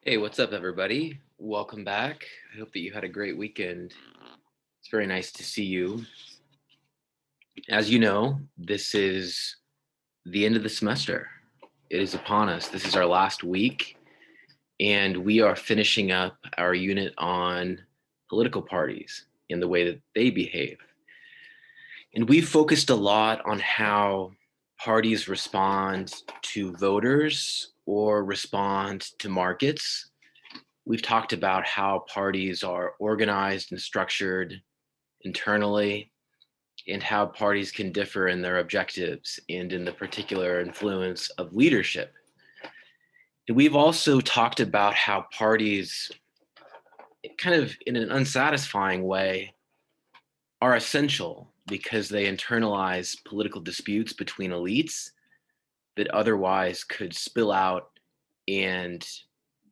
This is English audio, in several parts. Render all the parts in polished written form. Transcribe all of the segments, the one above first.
Hey, what's up, everybody? Welcome back. I hope that you had a great weekend. It's very nice to see you. As you know, this is the end of the semester. It is upon us. This is our last week, and we are finishing up our unit on political parties and the way that they behave. And we focused a lot on how parties respond to voters or respond to markets. We've talked about how parties are organized and structured internally, and how parties can differ in their objectives and in the particular influence of leadership. And we've also talked about how parties, kind of in an unsatisfying way, are essential because they internalize political disputes between elites that otherwise could spill out and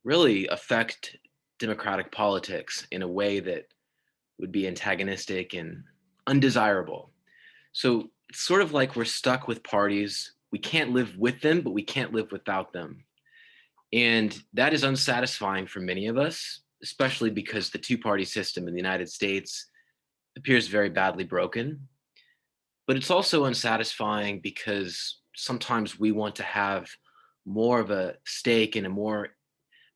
really affect democratic politics in a way that would be antagonistic and undesirable. So it's sort of like we're stuck with parties. We can't live with them, but we can't live without them. And that is unsatisfying for many of us, especially because the two party system in the United States appears very badly broken. But it's also unsatisfying because sometimes we want to have more of a stake and a more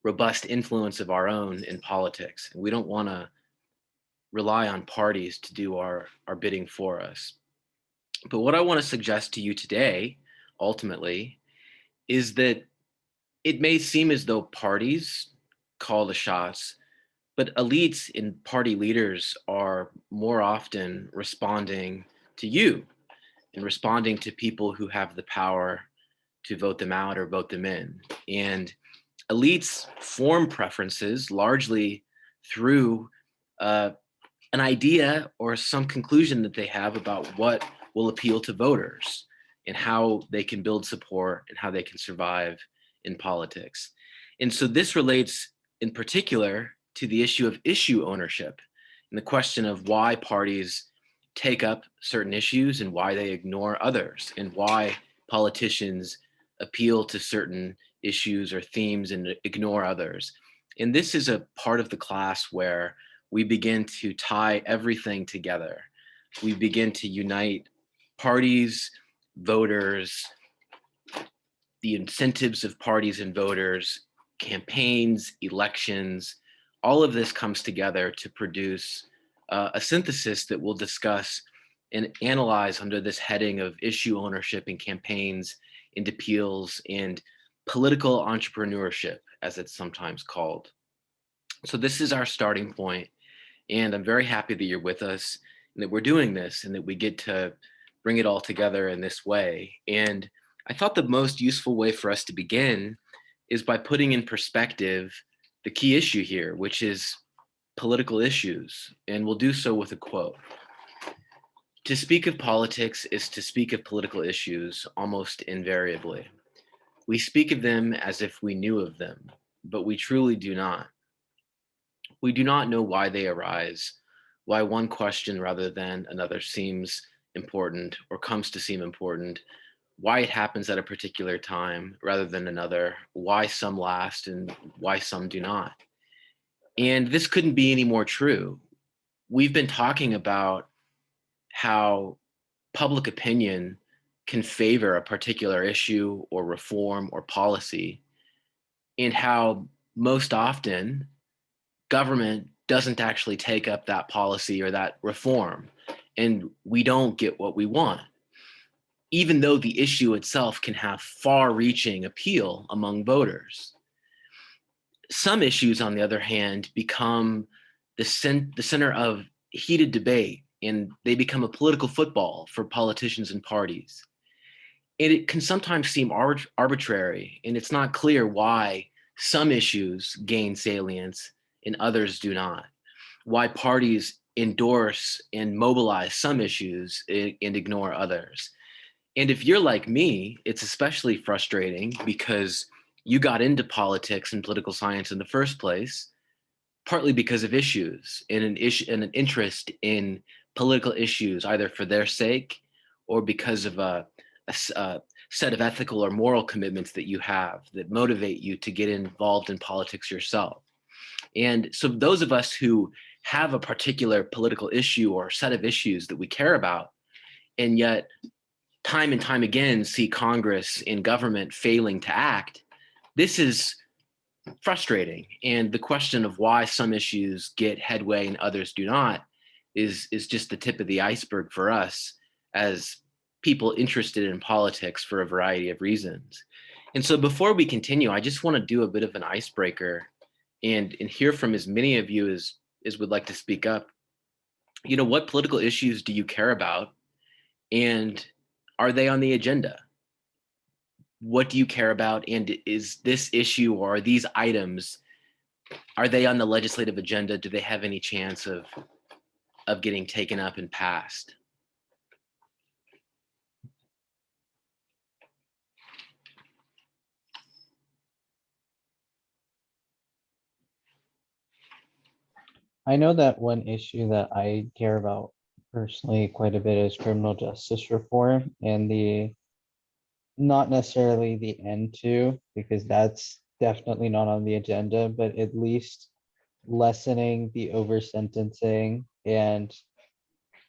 robust influence of our own in politics. And we don't want to rely on parties to do our bidding for us. But what I want to suggest to you today, ultimately, is that it may seem as though parties call the shots, but elites and party leaders are more often responding to you and responding to people who have the power to vote them out or vote them in. And elites form preferences largely through uh, an idea or some conclusion that they have about what will appeal to voters and how they can build support and how they can survive in politics. And so this relates in particular to the issue of issue ownership and the question of why parties take up certain issues and why they ignore others, and why politicians appeal to certain issues or themes and ignore others. And this is a part of the class where we begin to tie everything together. We begin to unite parties, voters, the incentives of parties and voters, campaigns, elections. All of this comes together to produce a synthesis that we'll discuss and analyze under this heading of issue ownership and campaigns and appeals and political entrepreneurship, as it's sometimes called. So, this is our starting point, and I'm very happy that you're with us and that we're doing this and that we get to bring it all together in this way. And I thought the most useful way for us to begin is by putting in perspective the key issue here, which is political issues. And we'll do so with a quote. To speak of politics is to speak of political issues almost invariably. We speak of them as if we knew of them, but we truly do not. We do not know why they arise, why one question rather than another seems important or comes to seem important, why it happens at a particular time rather than another, why some last and why some do not. And this couldn't be any more true. We've been talking about how public opinion can favor a particular issue or reform or policy, and how most often government doesn't actually take up that policy or that reform, and we don't get what we want, even though the issue itself can have far reaching appeal among voters. Some issues, on the other hand, become the center of heated debate, and they become a political football for politicians and parties. And it can sometimes seem arbitrary, and it's not clear why some issues gain salience and others do not. Why parties endorse and mobilize some issues and ignore others. And if you're like me, it's especially frustrating because you got into politics and political science in the first place, partly because of issues and an interest in political issues, either for their sake or because of a set of ethical or moral commitments that you have that motivate you to get involved in politics yourself. And so those of us who have a particular political issue or set of issues that we care about, and yet time and time again see Congress and government failing to act, this is frustrating. And the question of why some issues get headway and others do not is just the tip of the iceberg for us as people interested in politics for a variety of reasons. And so before we continue, I just want to do a bit of an icebreaker and hear from as many of you as would like to speak up. You know, what political issues do you care about, and are they on the agenda? What do you care about, and is this issue or are these items, are they on the legislative agenda? Do they have any chance of getting taken up and passed? I know that one issue that I care about personally quite a bit is criminal justice reform and the not necessarily the end to, because that's definitely not on the agenda, but at least lessening the over sentencing and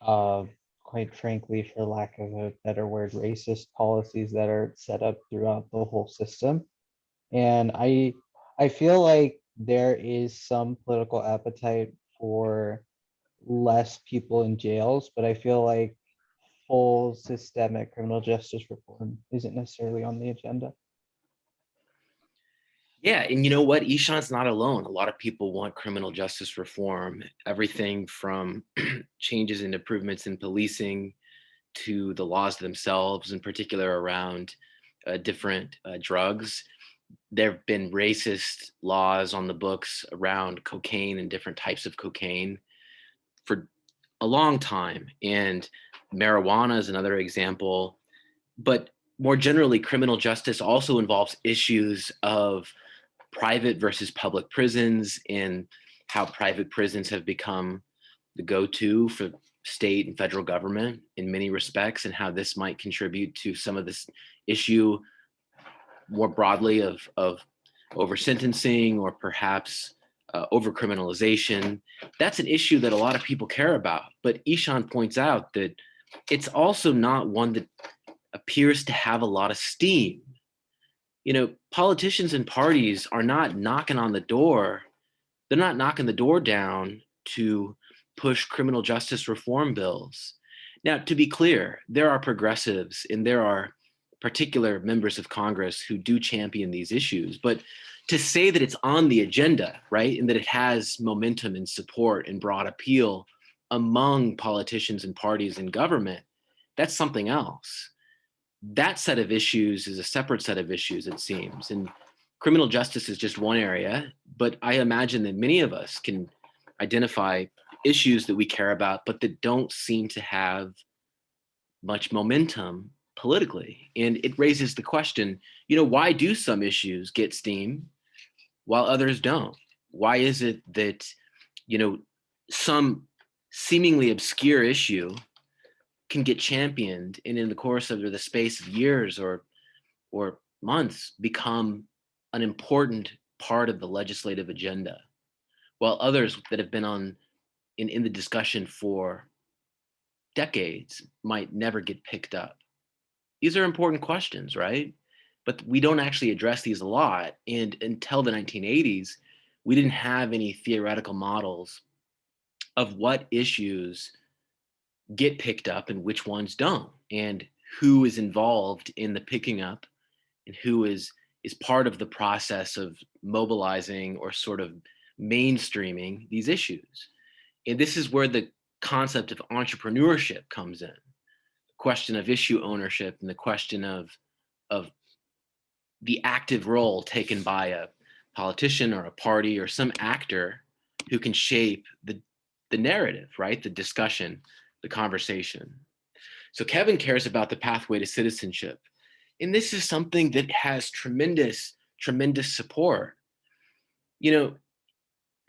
uh, quite frankly, for lack of a better word, racist policies that are set up throughout the whole system. And I feel like there is some political appetite for less people in jails, but I feel like full systemic criminal justice reform isn't necessarily on the agenda. Yeah, and you know what? Ishan's not alone. A lot of people want criminal justice reform, everything from changes and improvements in policing to the laws themselves, in particular around different drugs. There have been racist laws on the books around cocaine and different types of cocaine for a long time. And marijuana is another example. But more generally, criminal justice also involves issues of private versus public prisons and how private prisons have become the go-to for state and federal government in many respects, and how this might contribute to some of this issue more broadly of over sentencing or perhaps over criminalization. That's an issue that a lot of people care about. But Ishan points out that it's also not one that appears to have a lot of steam. You know, politicians and parties are not knocking on the door. They're not knocking the door down to push criminal justice reform bills. Now, to be clear, there are progressives and there are particular members of Congress who do champion these issues. But to say that it's on the agenda, right, and that it has momentum and support and broad appeal among politicians and parties in government, that's something else. That set of issues is a separate set of issues, it seems. And criminal justice is just one area, but I imagine that many of us can identify issues that we care about, but that don't seem to have much momentum politically. And it raises the question, you know, why do some issues get steam while others don't? Why is it that, you know, some seemingly obscure issue can get championed and in the course of the space of years or months become an important part of the legislative agenda, while others that have been on in the discussion for decades might never get picked up? These are important questions, right? But we don't actually address these a lot. And until the 1980s, we didn't have any theoretical models of what issues get picked up and which ones don't, and who is involved in the picking up and who is part of the process of mobilizing or sort of mainstreaming these issues. And this is where the concept of entrepreneurship comes in, the question of issue ownership and the question of the active role taken by a politician or a party or some actor who can shape the narrative, right? The discussion, the conversation. So Kevin cares about the pathway to citizenship. And this is something that has tremendous, tremendous support. You know,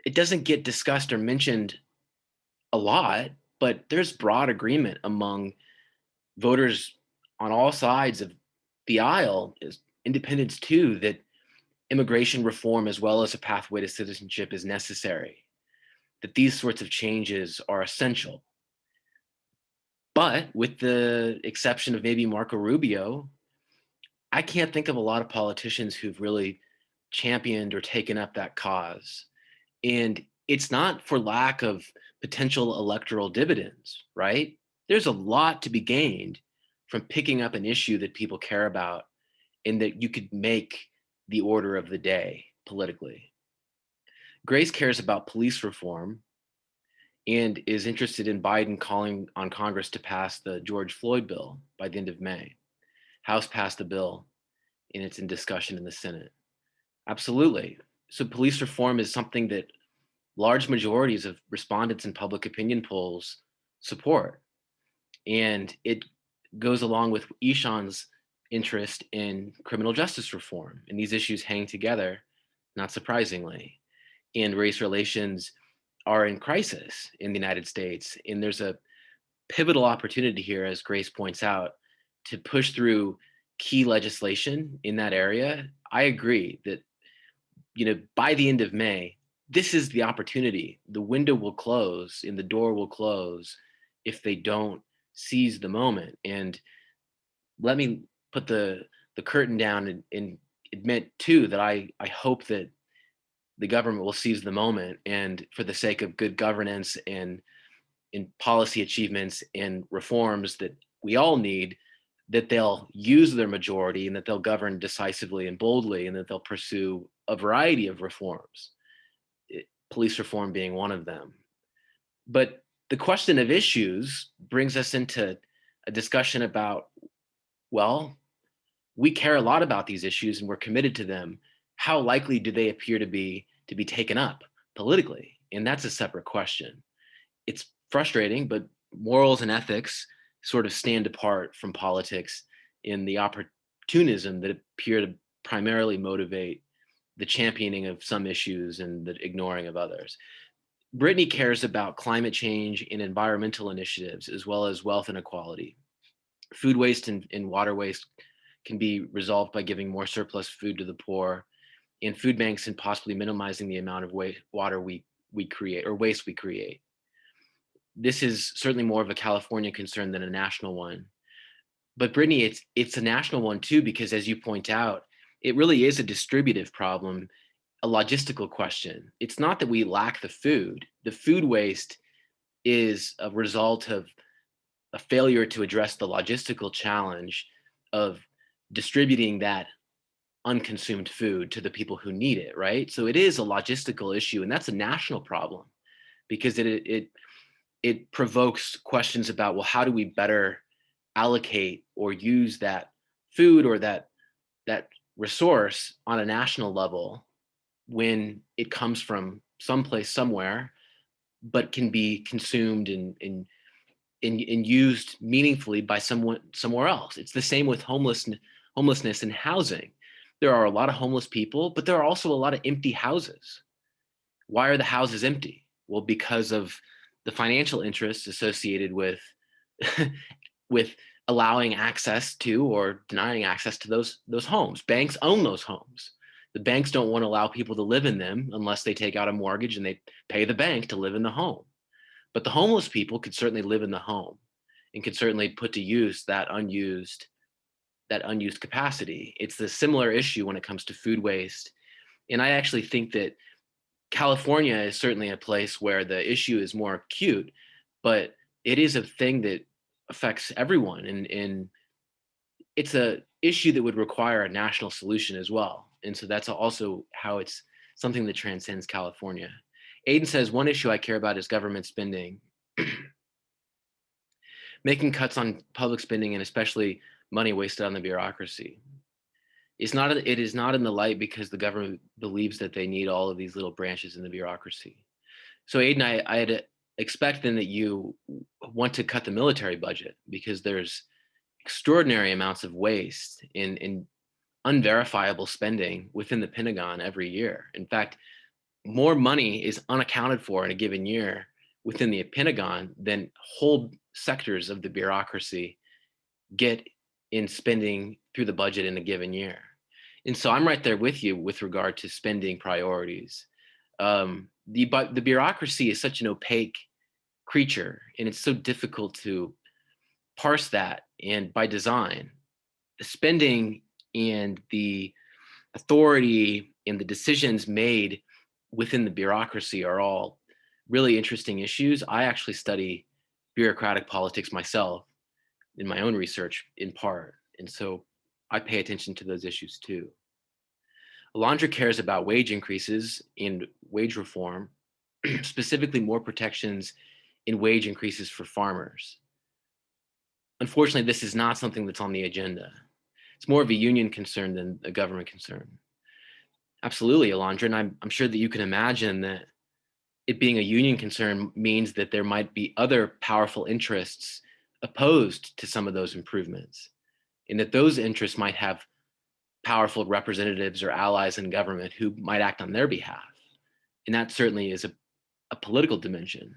it doesn't get discussed or mentioned a lot, but there's broad agreement among voters on all sides of the aisle is independents too that immigration reform as well as a pathway to citizenship is necessary, that these sorts of changes are essential. But with the exception of maybe Marco Rubio, I can't think of a lot of politicians who've really championed or taken up that cause. And it's not for lack of potential electoral dividends, right? There's a lot to be gained from picking up an issue that people care about and that you could make the order of the day politically. Grace cares about police reform and is interested in Biden calling on Congress to pass the George Floyd bill by the end of May. House passed the bill and it's in discussion in the Senate. Absolutely. So police reform is something that large majorities of respondents in public opinion polls support. And it goes along with Ishan's interest in criminal justice reform. And these issues hang together, not surprisingly. And race relations are in crisis in the United States. And there's a pivotal opportunity here, as Grace points out, to push through key legislation in that area. I agree that, by the end of May, this is the opportunity. The window will close and the door will close if they don't seize the moment. And let me put the curtain down and admit too that I hope that the government will seize the moment and for the sake of good governance and in policy achievements and reforms that we all need, that they'll use their majority and that they'll govern decisively and boldly and that they'll pursue a variety of reforms, police reform being one of them. But the question of issues brings us into a discussion about, well, we care a lot about these issues and we're committed to them. How likely do they appear to be taken up politically? And that's a separate question. It's frustrating, but morals and ethics sort of stand apart from politics in the opportunism that appear to primarily motivate the championing of some issues and the ignoring of others. Brittany cares about climate change and environmental initiatives, as well as wealth inequality. Food waste and water waste can be resolved by giving more surplus food to the poor, and food banks and possibly minimizing the amount of water we create or waste we create. This is certainly more of a California concern than a national one. But Brittany, it's a national one too, because as you point out, it really is a distributive problem, a logistical question. It's not that we lack the food. The food waste is a result of a failure to address the logistical challenge of distributing that unconsumed food to the people who need it, right? So it is a logistical issue, and that's a national problem because it provokes questions about, well, how do we better allocate or use that food or that resource on a national level when it comes from someplace somewhere, but can be consumed and used meaningfully by someone somewhere else. It's the same with homelessness and housing. There are a lot of homeless people, but there are also a lot of empty houses. Why are the houses empty? Well, because of the financial interests associated with with allowing access to or denying access to those homes. Banks own those homes. The banks don't want to allow people to live in them unless they take out a mortgage and they pay the bank to live in the home. But the homeless people could certainly live in the home and could certainly put to use that unused capacity. It's the similar issue when it comes to food waste. And I actually think that California is certainly a place where the issue is more acute, but it is a thing that affects everyone. And it's a issue that would require a national solution as well. And so that's also how it's something that transcends California. Aiden says, one issue I care about is government spending. Making cuts on public spending and especially money wasted on the bureaucracy. It is not in the light because the government believes that they need all of these little branches in the bureaucracy. So Aiden, I had expected that you want to cut the military budget because there's extraordinary amounts of waste in unverifiable spending within the Pentagon every year. In fact, more money is unaccounted for in a given year within the Pentagon than whole sectors of the bureaucracy get in spending through the budget in a given year. And so I'm right there with you with regard to spending priorities. The bureaucracy is such an opaque creature, and it's so difficult to parse that. And by design, the spending and the authority and the decisions made within the bureaucracy are all really interesting issues. I actually study bureaucratic politics myself in my own research in part. And so I pay attention to those issues too. Alondra cares about wage increases and wage reform, specifically more protections in wage increases for farmers. Unfortunately, this is not something that's on the agenda. It's more of a union concern than a government concern. Absolutely, Alondra, and I'm sure that you can imagine that it being a union concern means that there might be other powerful interests opposed to some of those improvements, and that those interests might have powerful representatives or allies in government who might act on their behalf. And that certainly is a political dimension.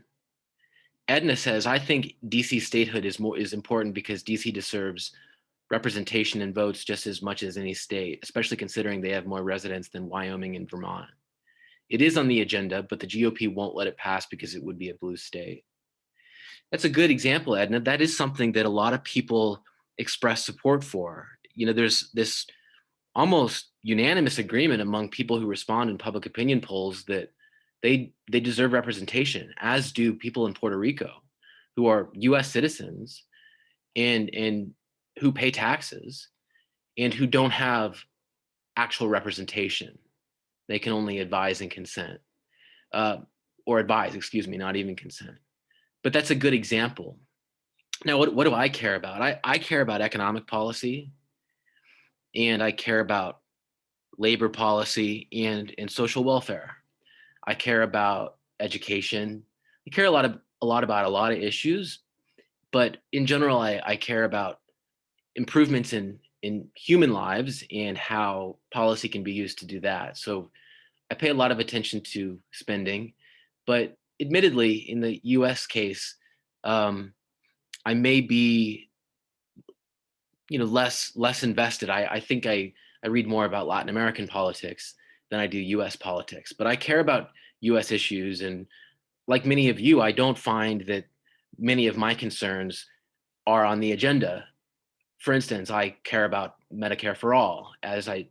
Edna says, I think DC statehood is important because DC deserves representation in votes just as much as any state, especially considering they have more residents than Wyoming and Vermont. It is on the agenda, but the GOP won't let it pass because it would be a blue state. That's a good example, Edna. That is something that a lot of people express support for. You know, there's this almost unanimous agreement among people who respond in public opinion polls that they deserve representation, as do people in Puerto Rico who are US citizens and who pay taxes and who don't have actual representation. They can only advise and consent, or advise, excuse me, not even consent. But that's a good example. Now, what do I care about? I care about economic policy, and I care about labor policy and social welfare. I care about education. I care a lot about a lot of issues, but in general, I care about improvements in human lives and how policy can be used to do that. So I pay a lot of attention to spending, but admittedly, in the U.S. case, um, I may be, less invested. I think I read more about Latin American politics than I do U.S. politics, but I care about U.S. issues, and like many of you, I don't find that many of my concerns are on the agenda. For instance, I care about Medicare for all, as I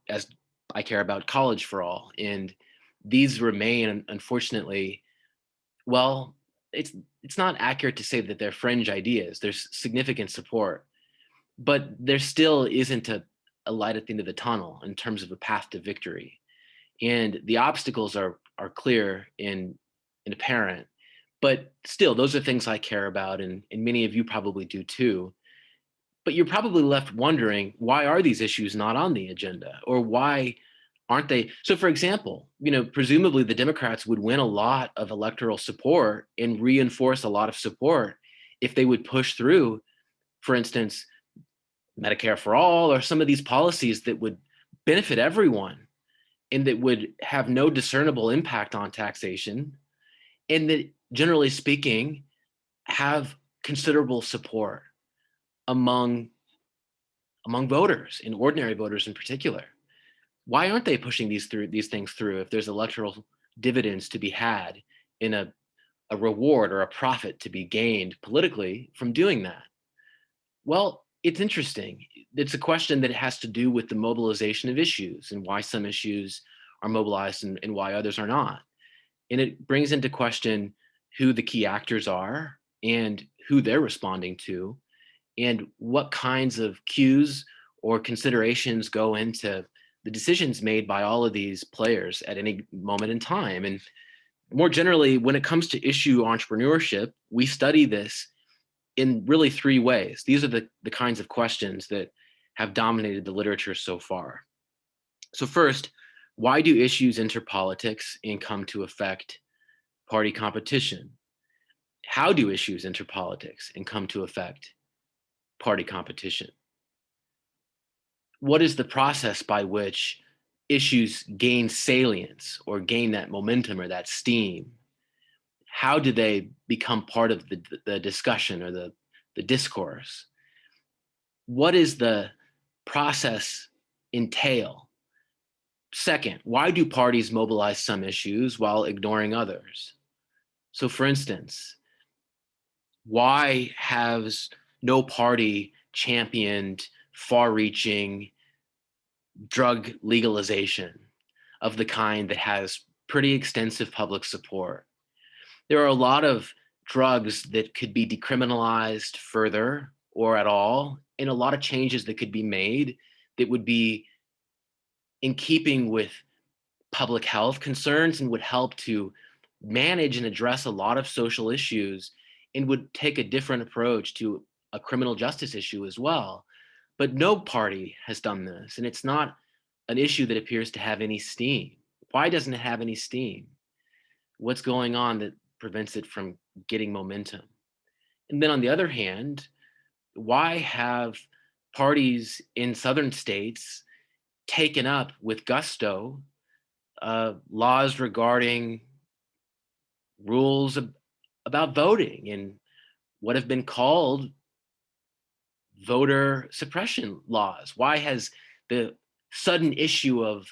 care about college for all, and these remain, unfortunately, well, it's not accurate to say that they're fringe ideas. There's significant support, but there still isn't a light at the end of the tunnel in terms of a path to victory. And the obstacles are clear and apparent, but still, those are things I care about, and many of you probably do too. But you're probably left wondering, why are these issues not on the agenda, or why aren't they? So, for example, presumably the Democrats would win a lot of electoral support and reinforce a lot of support if they would push through, for instance, Medicare for all, or some of these policies that would benefit everyone and that would have no discernible impact on taxation, and that, generally speaking, have considerable support among voters, and ordinary voters in particular. Why aren't they pushing these things through if there's electoral dividends to be had in a reward or a profit to be gained politically from doing that? Well, it's interesting. It's a question that has to do with the mobilization of issues and why some issues are mobilized and why others are not. And it brings into question who the key actors are and who they're responding to, and what kinds of cues or considerations go into the decisions made by all of these players at any moment in time. And more generally, when it comes to issue entrepreneurship, we study this in really three ways. These are the kinds of questions that have dominated the literature so far. So first, why do issues enter politics and come to affect party competition? How do issues enter politics and come to affect party competition? What is the process by which issues gain salience or gain that momentum or that steam? How do they become part of the discussion or the discourse? What is the process entail? Second, why do parties mobilize some issues while ignoring others? So, for instance, why has no party championed far reaching drug legalization of the kind that has pretty extensive public support? There are a lot of drugs that could be decriminalized further or at all, and a lot of changes that could be made that would be in keeping with public health concerns and would help to manage and address a lot of social issues and would take a different approach to a criminal justice issue as well. But no party has done this, and it's not an issue that appears to have any steam. Why doesn't it have any steam? What's going on that prevents it from getting momentum? And then on the other hand, why have parties in southern states taken up with gusto laws regarding rules about voting and what have been called voter suppression laws? Why has the sudden issue of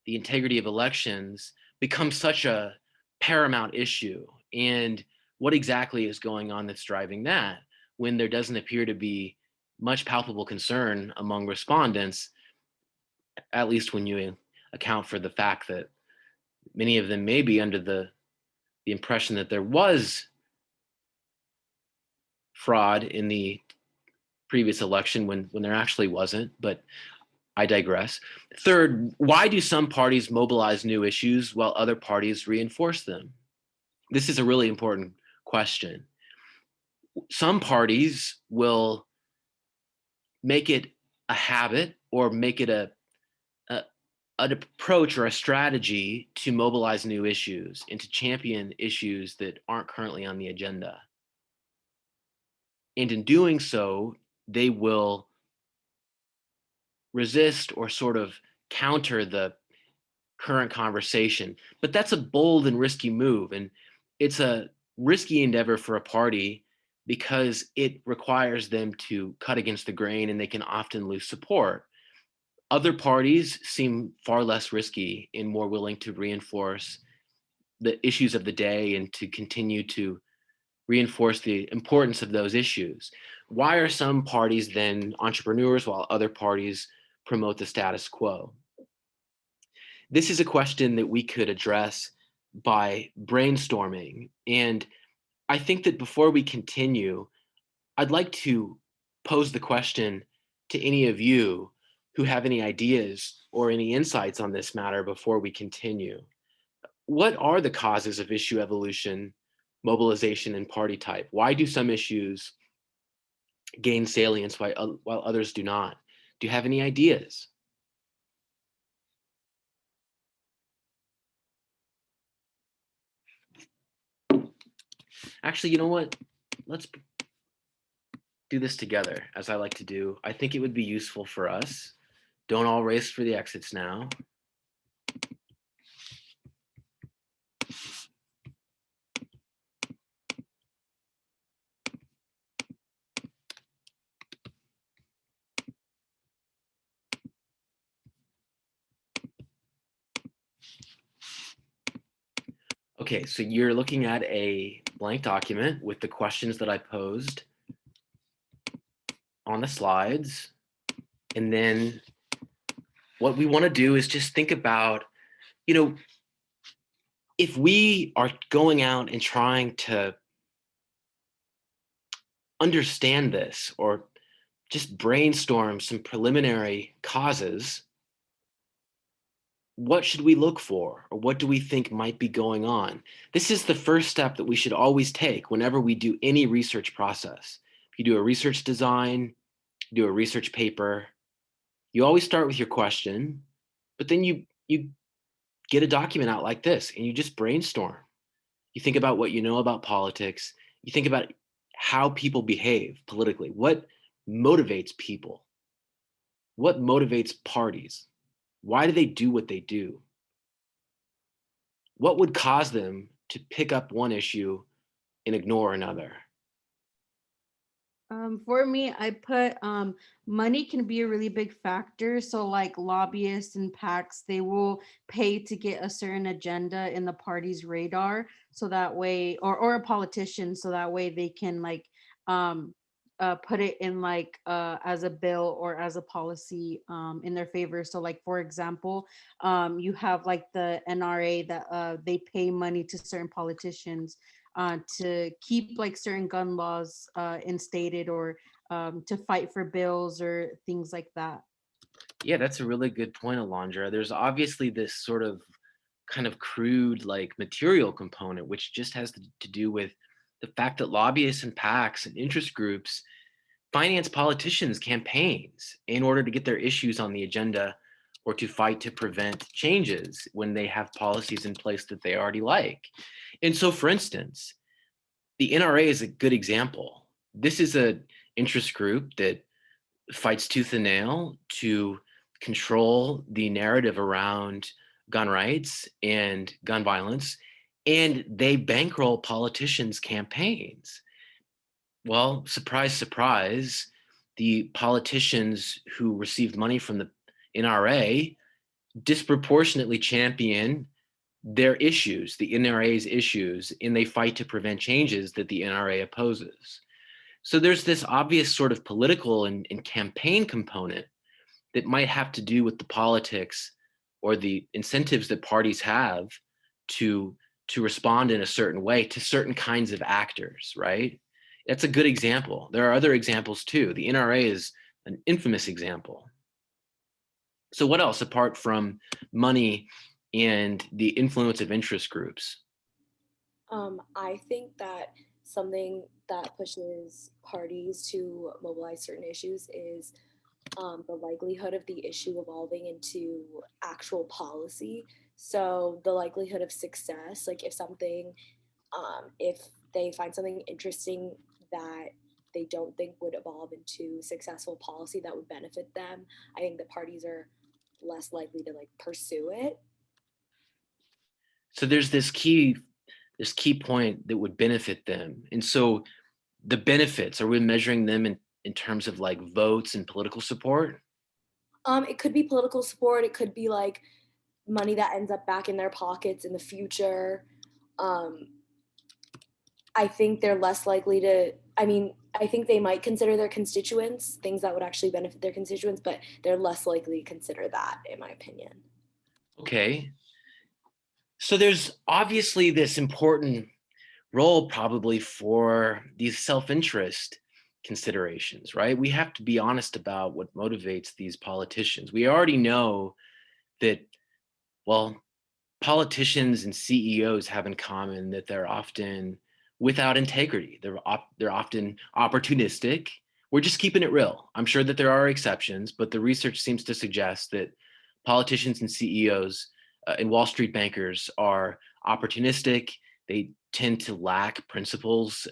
the integrity of elections become such a paramount issue? And what exactly is going on that's driving that when there doesn't appear to be much palpable concern among respondents, at least when you account for the fact that many of them may be under the impression that there was fraud in the previous election when there actually wasn't, but I digress. Third, why do some parties mobilize new issues while other parties reinforce them? This is a really important question. Some parties will make it a habit or make it a an approach or a strategy to mobilize new issues and to champion issues that aren't currently on the agenda. And in doing so, they will resist or sort of counter the current conversation. But that's a bold and risky move. And it's a risky endeavor for a party because it requires them to cut against the grain and they can often lose support. Other parties seem far less risky and more willing to reinforce the issues of the day and to continue to reinforce the importance of those issues. Why are some parties then entrepreneurs while other parties promote the status quo? This is a question that we could address by brainstorming. And I think that before we continue, I'd like to pose the question to any of you who have any ideas or any insights on this matter before we continue. What are the causes of issue evolution, mobilization, and party type? Why do some issues gain salience while others do not? Do you have any ideas? Actually, you know what? Let's do this together, as I like to do. I think it would be useful for us. Don't all race for the exits now. Okay, so you're looking at a blank document with the questions that I posed on the slides. And then what we want to do is just think about, you know, if we are going out and trying to understand this or just brainstorm some preliminary causes, what should we look for or what do we think might be going on? This is the first step that we should always take whenever we do any research process. If you do a research design, do a research paper, you always start with your question, but then you get a document out like this and you just brainstorm. You think about what you know about politics, you think about how people behave politically, what motivates people, what motivates parties, why do they do what they do? What would cause them to pick up one issue and ignore another? For me, I put money can be a really big factor. So like lobbyists and PACs, they will pay to get a certain agenda in the party's radar, so that way, or a politician, so that way they can like um put it in like as a bill or as a policy in their favor. So like for example, you have like the NRA that they pay money to certain politicians to keep like certain gun laws instated, or to fight for bills or things like that. Yeah, that's a really good point, Alondra. There's obviously this sort of kind of crude, like material component, which just has to do with the fact that lobbyists and PACs and interest groups finance politicians' campaigns in order to get their issues on the agenda or to fight to prevent changes when they have policies in place that they already like. And so, for instance, the NRA is a good example. This is a interest group that fights tooth and nail to control the narrative around gun rights and gun violence, and they bankroll politicians' campaigns. Well, surprise, surprise, the politicians who received money from the NRA disproportionately champion their issues, the NRA's issues, and they fight to prevent changes that the NRA opposes. So there's this obvious sort of political and campaign component that might have to do with the politics or the incentives that parties have to to respond in a certain way to certain kinds of actors, right? That's a good example. There are other examples too. The NRA is an infamous example. So what else apart from money and the influence of interest groups? I think that something that pushes parties to mobilize certain issues is the likelihood of the issue evolving into actual policy. So the likelihood of success, like if they find something interesting that they don't think would evolve into successful policy that would benefit them, I think the parties are less likely to like pursue it. So there's this key point that would benefit them. And so the benefits, are we measuring them in terms of like votes and political support? It could be political support. It could be like money that ends up back in their pockets in the future. Um, I think they're less likely to. I mean, I think they might consider their constituents things that would actually benefit their constituents, but they're less likely to consider that, in my opinion. Okay. So there's obviously this important role probably for these self-interest considerations, right? We have to be honest about what motivates these politicians. We already know that, well, politicians and CEOs have in common that they're often without integrity. They're often opportunistic. We're just keeping it real. I'm sure that there are exceptions, but the research seems to suggest that politicians and CEOs and Wall Street bankers are opportunistic. They tend to lack principles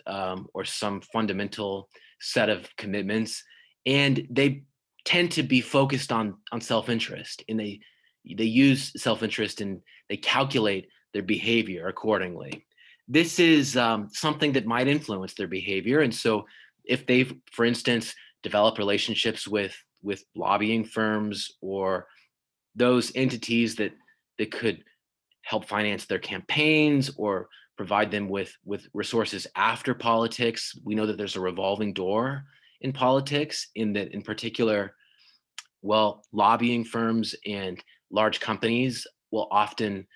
or some fundamental set of commitments, and they tend to be focused on self-interest, and they use self-interest and they calculate their behavior accordingly. This is something that might influence their behavior. And so if they, for instance, develop relationships with lobbying firms or those entities that could help finance their campaigns or provide them with resources after politics, we know that there's a revolving door in politics, in that in particular, well, lobbying firms and large companies will often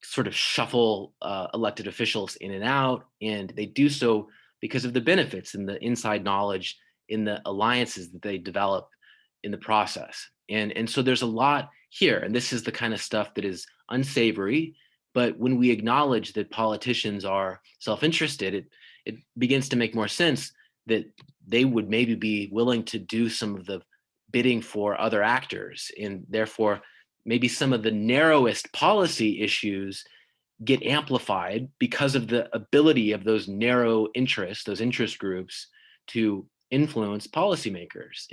sort of shuffle elected officials in and out, and they do so because of the benefits and the inside knowledge in the alliances that they develop in the process. And so there's a lot here, and this is the kind of stuff that is unsavory. But when we acknowledge that politicians are self-interested, it begins to make more sense that they would maybe be willing to do some of the bidding for other actors, and therefore maybe some of the narrowest policy issues get amplified because of the ability of those narrow interests, those interest groups, to influence policymakers.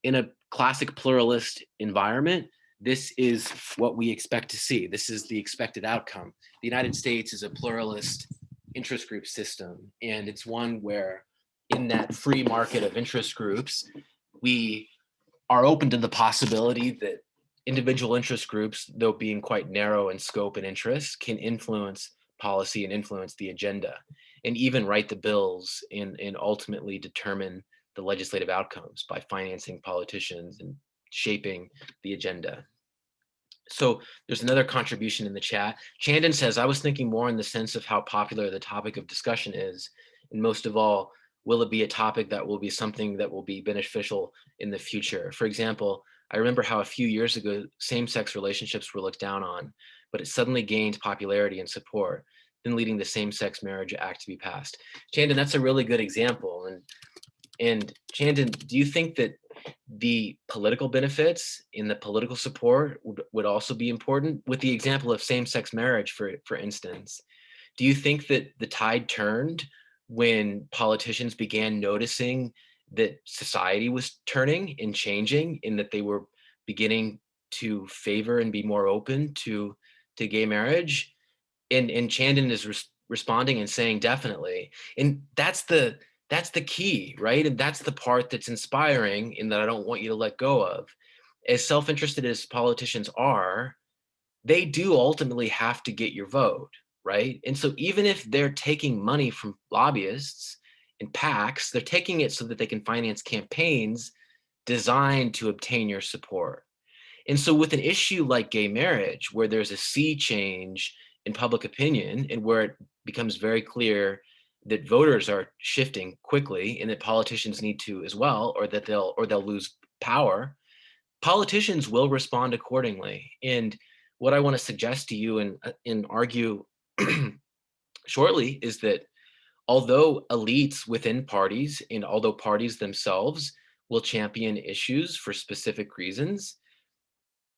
In a classic pluralist environment, this is what we expect to see. This is the expected outcome. The United States is a pluralist interest group system, and it's one where in that free market of interest groups, we are open to the possibility that individual interest groups, though being quite narrow in scope and interest, can influence policy and influence the agenda, and even write the bills and ultimately determine the legislative outcomes by financing politicians and shaping the agenda. So there's another contribution in the chat. Chandon says, I was thinking more in the sense of how popular the topic of discussion is, and most of all, will it be a topic that will be something that will be beneficial in the future? For example, I remember how a few years ago, same-sex relationships were looked down on, but it suddenly gained popularity and support, then leading the Same-Sex Marriage Act to be passed. Chandon, that's a really good example. And Chandon, do you think that the political benefits in the political support would also be important? With the example of same-sex marriage, for instance, do you think that the tide turned when politicians began noticing that society was turning and changing, and that they were beginning to favor and be more open to gay marriage? And Chandon is responding and saying definitely. And that's the key, right? And that's the part that's inspiring and that I don't want you to let go of. As self-interested as politicians are, they do ultimately have to get your vote, right? And so even if they're taking money from lobbyists and PACs, they're taking it so that they can finance campaigns designed to obtain your support. And so with an issue like gay marriage, where there's a sea change in public opinion and where it becomes very clear that voters are shifting quickly and that politicians need to as well, or that they'll lose power, politicians will respond accordingly. And what I want to suggest to you and argue shortly is that although elites within parties and although parties themselves will champion issues for specific reasons,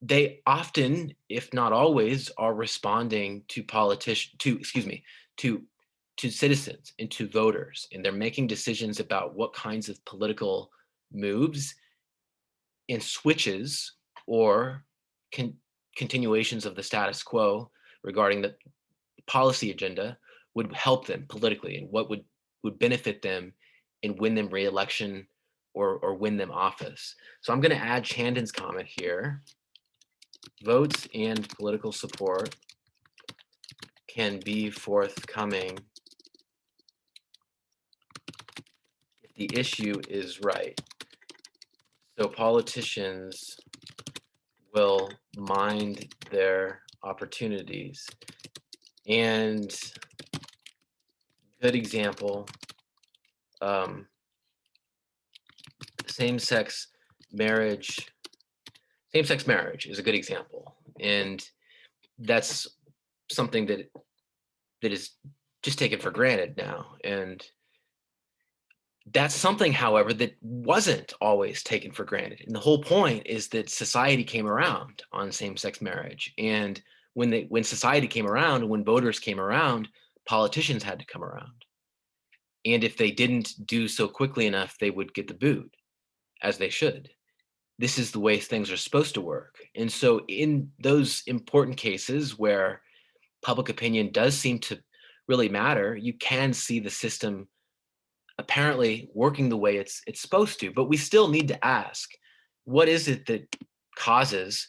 they often, if not always, are responding to to citizens and to voters, and they're making decisions about what kinds of political moves and switches or continuations of the status quo regarding the policy agenda would help them politically, and what would benefit them and win them re-election or win them office. So I'm going to add Chandon's comment here. Votes and political support can be forthcoming if the issue is right. So politicians will mind their opportunities. And good example, same-sex marriage is a good example. And that's something that is just taken for granted now. And that's something, however, that wasn't always taken for granted. And the whole point is that society came around on same-sex marriage. And when society came around, when voters came around, politicians had to come around. And if they didn't do so quickly enough, they would get the boot, as they should. This is the way things are supposed to work. And so in those important cases where public opinion does seem to really matter, you can see the system apparently working the way it's supposed to. But we still need to ask, what is it that causes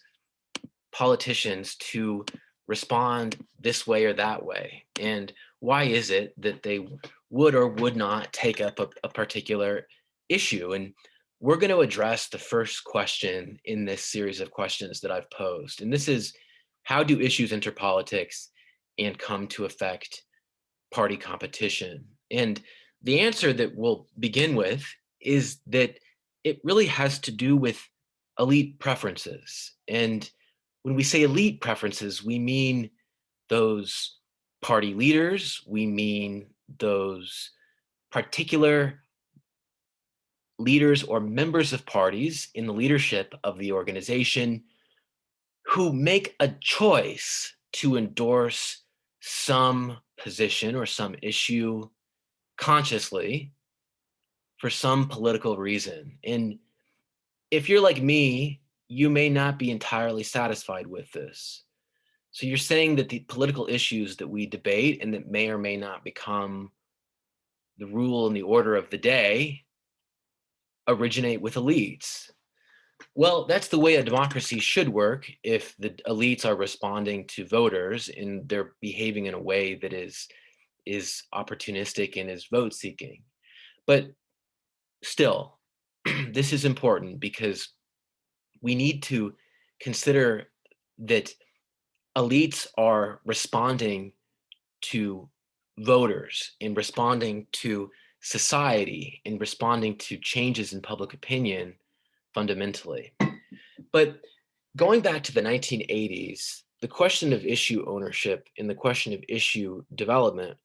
politicians to respond this way or that way? And why is it that they would or would not take up a particular issue? And we're going to address the first question in this series of questions that I've posed. And this is, how do issues enter politics and come to affect party competition? And the answer that we'll begin with is that it really has to do with elite preferences. And when we say elite preferences, we mean those party leaders, we mean those particular leaders or members of parties in the leadership of the organization who make a choice to endorse some position or some issue consciously for some political reason. And if you're like me, you may not be entirely satisfied with this. So you're saying that the political issues that we debate and that may or may not become the rule and the order of the day originate with elites. Well, that's the way a democracy should work if the elites are responding to voters and they're behaving in a way that is opportunistic and is vote seeking. But still, this is important because we need to consider that elites are responding to voters, in responding to society, in responding to changes in public opinion fundamentally. But going back to the 1980s, the question of issue ownership and the question of issue development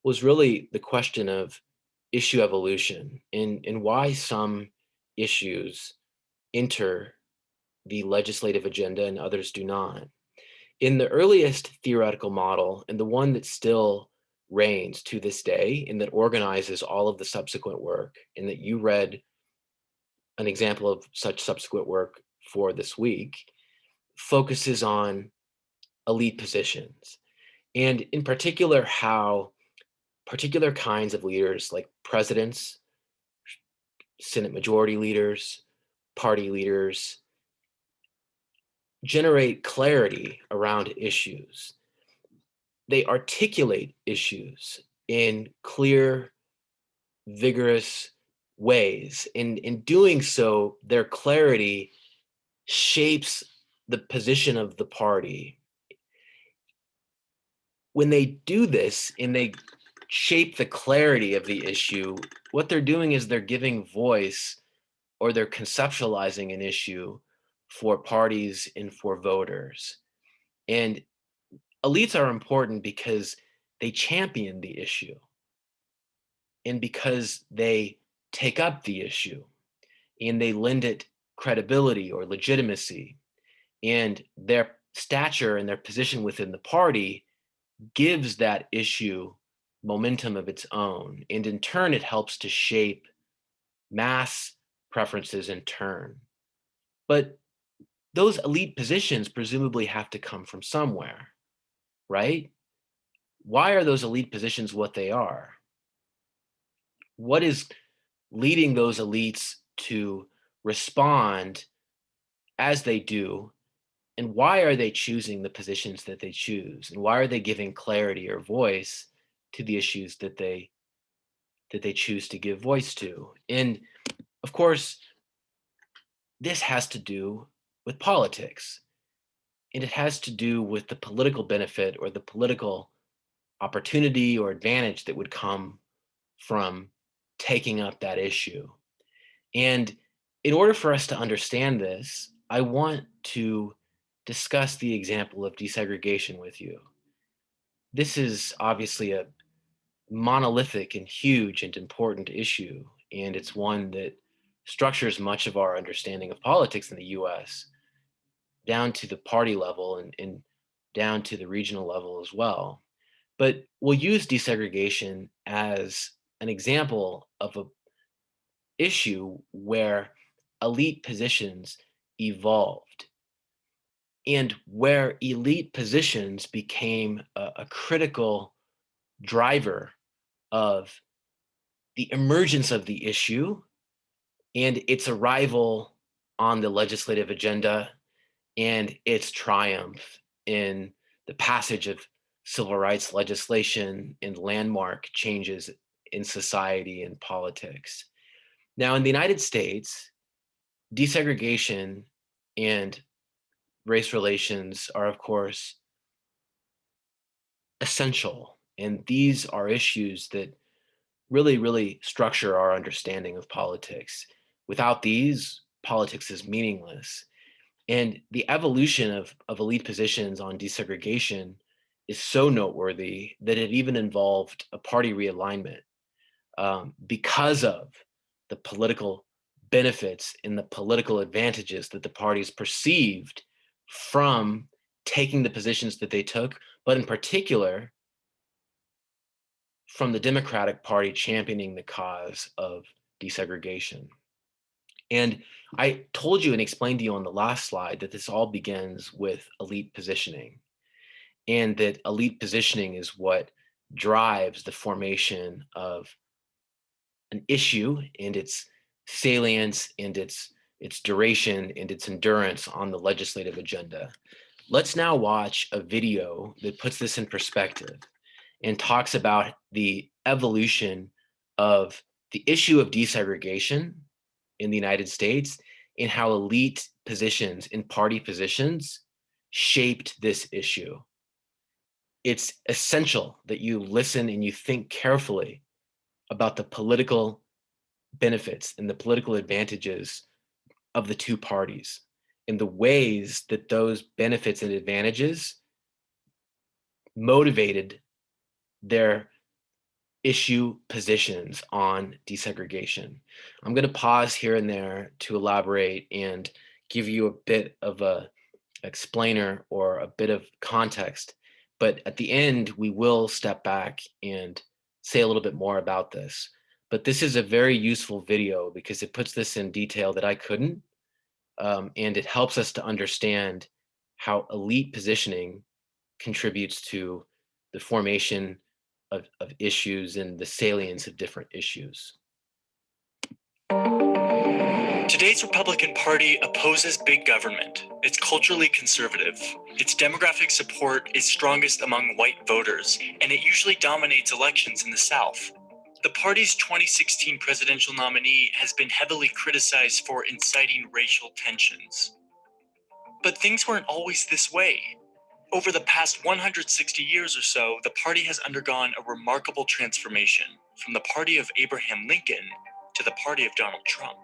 was really the question of issue evolution and why some issues enter the legislative agenda and others do not. In the earliest theoretical model, and the one that still reigns to this day, and that organizes all of the subsequent work, and that you read an example of such subsequent work for this week, focuses on elite positions. And in particular, how particular kinds of leaders like presidents, Senate majority leaders, party leaders, generate clarity around issues. They articulate issues in clear, vigorous ways. And in doing so, their clarity shapes the position of the party. When they do this and they shape the clarity of the issue, what they're doing is they're giving voice, or they're conceptualizing an issue for parties and for voters. And elites are important because they champion the issue and because they take up the issue and they lend it credibility or legitimacy. And their stature and their position within the party gives that issue momentum of its own. And in turn, it helps to shape mass preferences in turn. But those elite positions presumably have to come from somewhere, right? Why are those elite positions what they are? What is leading those elites to respond as they do? And why are they choosing the positions that they choose? And why are they giving clarity or voice to the issues that they choose to give voice to? And of course, this has to do with politics. And it has to do with the political benefit or the political opportunity or advantage that would come from taking up that issue. And in order for us to understand this, I want to discuss the example of desegregation with you. This is obviously a monolithic and huge and important issue, and it's one that structures much of our understanding of politics in the US, down to the party level and down to the regional level as well. But we'll use desegregation as an example of a issue where elite positions evolved and where elite positions became a critical driver of the emergence of the issue and its arrival on the legislative agenda and its triumph in the passage of civil rights legislation and landmark changes in society and politics. Now, in the United States, desegregation and race relations are, of course, essential. And these are issues that really structure our understanding of politics. Without these, politics is meaningless. And the evolution of elite positions on desegregation is so noteworthy that it even involved a party realignment because of the political benefits and the political advantages that the parties perceived from taking the positions that they took, but in particular, from the Democratic Party championing the cause of desegregation. And I told you and explained to you on the last slide that this all begins with elite positioning, and that elite positioning is what drives the formation of an issue and its salience and its duration and its endurance on the legislative agenda. Let's now watch a video that puts this in perspective and talks about the evolution of the issue of desegregation in the United States and how elite positions and party positions shaped this issue. It's essential that you listen and you think carefully about the political benefits and the political advantages of the two parties and the ways that those benefits and advantages motivated their issue positions on desegregation. I'm going to pause here and there to elaborate and give you a bit of a explainer or a bit of context, but at the end we will step back and say a little bit more about this. But this is a very useful video because it puts this in detail that I couldn't, and it helps us to understand how elite positioning contributes to the formation of issues and the salience of different issues. Today's Republican Party opposes big government. It's culturally conservative. Its demographic support is strongest among white voters, and it usually dominates elections in the South. The party's 2016 presidential nominee has been heavily criticized for inciting racial tensions. But things weren't always this way. Over the past 160 years or so, the party has undergone a remarkable transformation from the party of Abraham Lincoln to the party of Donald Trump.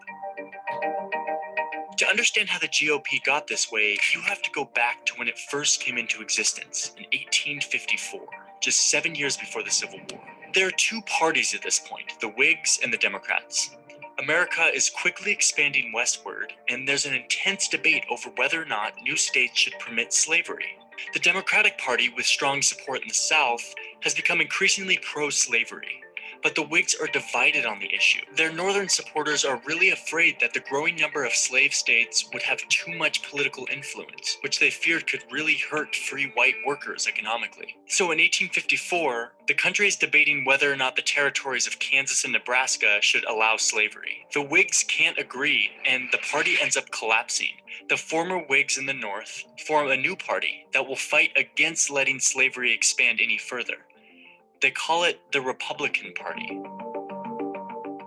To understand how the GOP got this way, you have to go back to when it first came into existence in 1854, just 7 years before the Civil War. There are two parties at this point, the Whigs and the Democrats. America is quickly expanding westward, and there's an intense debate over whether or not new states should permit slavery. The Democratic Party, with strong support in the South, has become increasingly pro-slavery. But the Whigs are divided on the issue. Their northern supporters are really afraid that the growing number of slave states would have too much political influence, which they feared could really hurt free white workers economically. So in 1854, the country is debating whether or not the territories of Kansas and Nebraska should allow slavery. The Whigs can't agree, and the party ends up collapsing. The former Whigs in the North form a new party that will fight against letting slavery expand any further. They call it the Republican Party.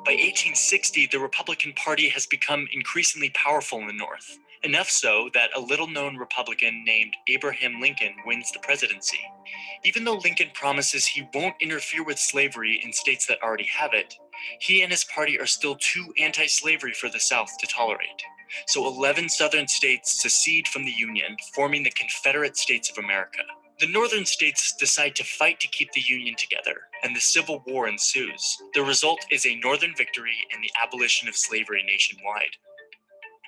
By 1860, the Republican Party has become increasingly powerful in the North, enough so that a little-known Republican named Abraham Lincoln wins the presidency. Even though Lincoln promises he won't interfere with slavery in states that already have it, he and his party are still too anti-slavery for the South to tolerate. So 11 southern states secede from the Union, forming the Confederate States of America. The northern states decide to fight to keep the Union together, and the Civil War ensues. The result is a northern victory and the abolition of slavery nationwide.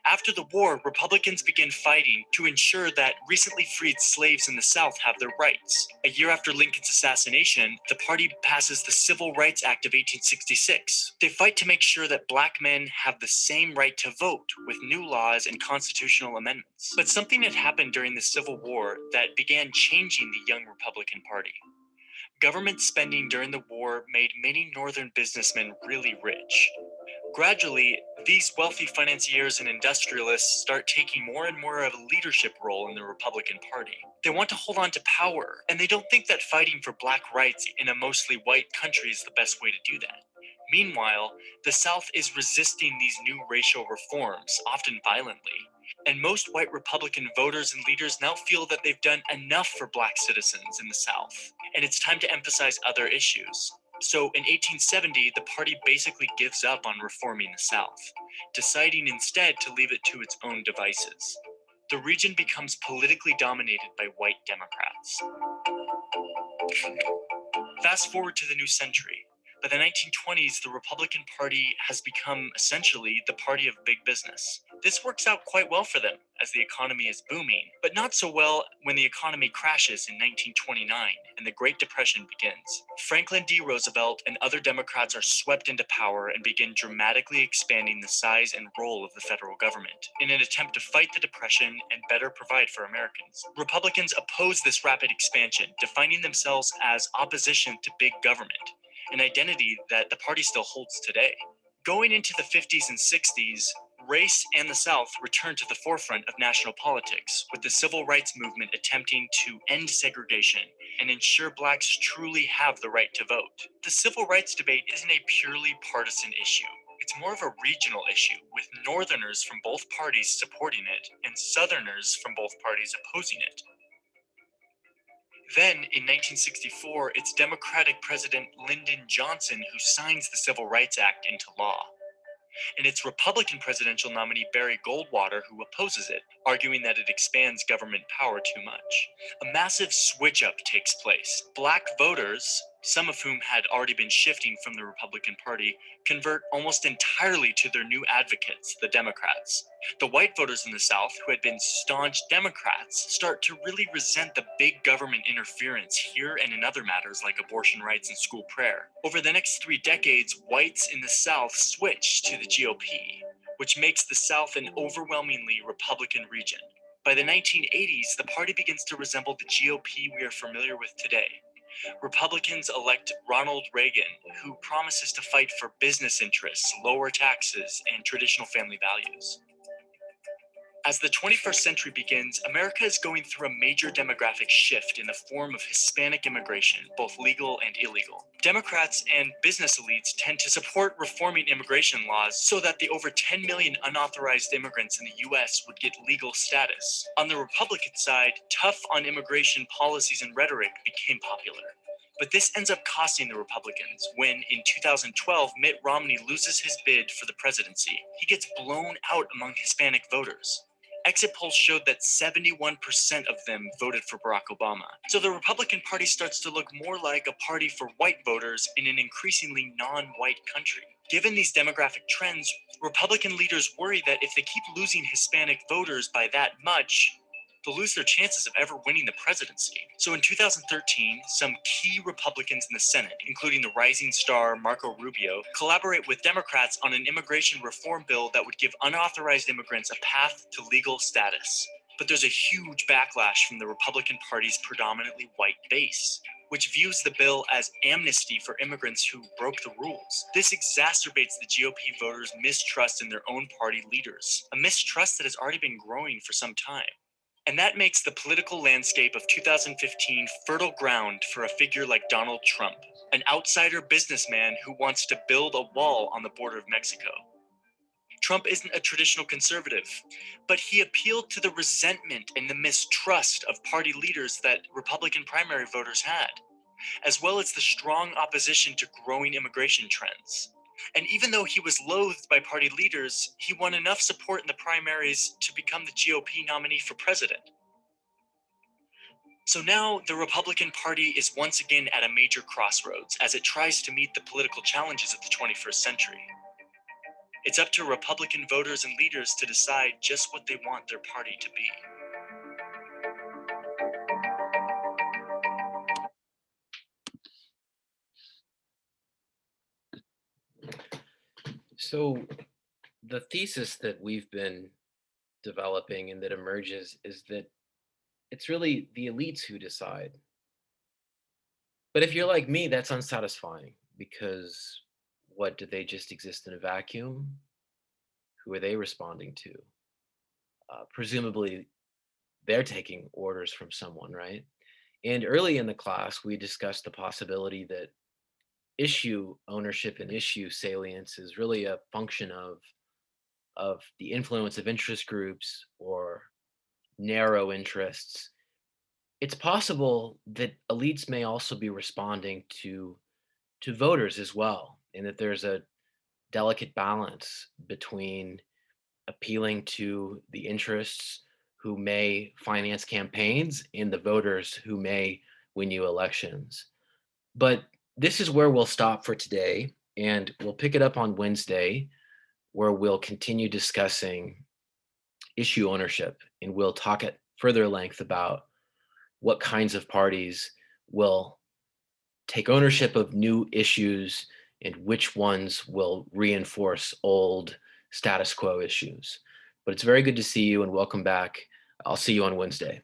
After the war, Republicans begin fighting to ensure that recently freed slaves in the South have their rights. A year after Lincoln's assassination, the party passes the Civil Rights Act of 1866. They fight to make sure that black men have the same right to vote with new laws and constitutional amendments. But something had happened during the Civil War that began changing the young Republican Party. Government spending during the war made many northern businessmen really rich. Gradually, these wealthy financiers and industrialists start taking more and more of a leadership role in the Republican Party. They want to hold on to power, and they don't think that fighting for black rights in a mostly white country is the best way to do that. Meanwhile, the South is resisting these new racial reforms, often violently. And most white Republican voters and leaders now feel that they've done enough for black citizens in the South, and it's time to emphasize other issues. So in 1870, the party basically gives up on reforming the South, deciding instead to leave it to its own devices. The region becomes politically dominated by white Democrats. Fast forward to the new century. By the 1920s, the Republican Party has become essentially the party of big business. This works out quite well for them as the economy is booming, but not so well when the economy crashes in 1929 and the Great Depression begins. Franklin D. Roosevelt and other Democrats are swept into power and begin dramatically expanding the size and role of the federal government in an attempt to fight the Depression and better provide for Americans. Republicans oppose this rapid expansion, defining themselves as opposition to big government. an identity that the party still holds today. Going into the 50s and 60s, race and the South returned to the forefront of national politics, with the civil rights movement attempting to end segregation and ensure Blacks truly have the right to vote. The civil rights debate isn't a purely partisan issue. It's more of a regional issue, with Northerners from both parties supporting it and Southerners from both parties opposing it. Then, in 1964, it's Democratic President Lyndon Johnson who signs the Civil Rights Act into law. And it's Republican presidential nominee Barry Goldwater who opposes it, arguing that it expands government power too much. A massive switch-up takes place. Black voters, some of whom had already been shifting from the Republican Party, convert almost entirely to their new advocates, the Democrats. The white voters in the South, who had been staunch Democrats, start to really resent the big government interference here and in other matters like abortion rights and school prayer. Over the next 3 decades, whites in the South switch to the GOP, which makes the South an overwhelmingly Republican region. By the 1980s, the party begins to resemble the GOP we are familiar with today. Republicans elect Ronald Reagan, who promises to fight for business interests, lower taxes, and traditional family values. As the 21st century begins, America is going through a major demographic shift in the form of Hispanic immigration, both legal and illegal. Democrats and business elites tend to support reforming immigration laws so that the over 10 million unauthorized immigrants in the US would get legal status. On the Republican side, tough on immigration policies and rhetoric became popular. But this ends up costing the Republicans when, in 2012, Mitt Romney loses his bid for the presidency. He gets blown out among Hispanic voters. Exit polls showed that 71% of them voted for Barack Obama. So the Republican Party starts to look more like a party for white voters in an increasingly non-white country. Given these demographic trends, Republican leaders worry that if they keep losing Hispanic voters by that much, they'll lose their chances of ever winning the presidency. So in 2013, some key Republicans in the Senate, including the rising star Marco Rubio, collaborate with Democrats on an immigration reform bill that would give unauthorized immigrants a path to legal status. But there's a huge backlash from the Republican Party's predominantly white base, which views the bill as amnesty for immigrants who broke the rules. This exacerbates the GOP voters' mistrust in their own party leaders, a mistrust that has already been growing for some time. And that makes the political landscape of 2015 fertile ground for a figure like Donald Trump, an outsider businessman who wants to build a wall on the border of Mexico. Trump isn't a traditional conservative, but he appealed to the resentment and the mistrust of party leaders that Republican primary voters had, as well as the strong opposition to growing immigration trends. And even though he was loathed by party leaders, he won enough support in the primaries to become the GOP nominee for president. So now the Republican Party is once again at a major crossroads as it tries to meet the political challenges of the 21st century. It's up to Republican voters and leaders to decide just what they want their party to be. So the thesis that we've been developing and that emerges is that it's really the elites who decide. But if you're like me, that's unsatisfying because what, do they just exist in a vacuum? Who are they responding to? Presumably, they're taking orders from someone, right? And early in the class, we discussed the possibility that issue ownership and issue salience is really a function of the influence of interest groups or narrow interests. It's possible that elites may also be responding to voters as well, and that there's a delicate balance between appealing to the interests who may finance campaigns and the voters who may win you elections. But this is where we'll stop for today, and we'll pick it up on Wednesday, where we'll continue discussing issue ownership, and we'll talk at further length about what kinds of parties will take ownership of new issues and which ones will reinforce old status quo issues. But it's very good to see you and welcome back. I'll see you on Wednesday.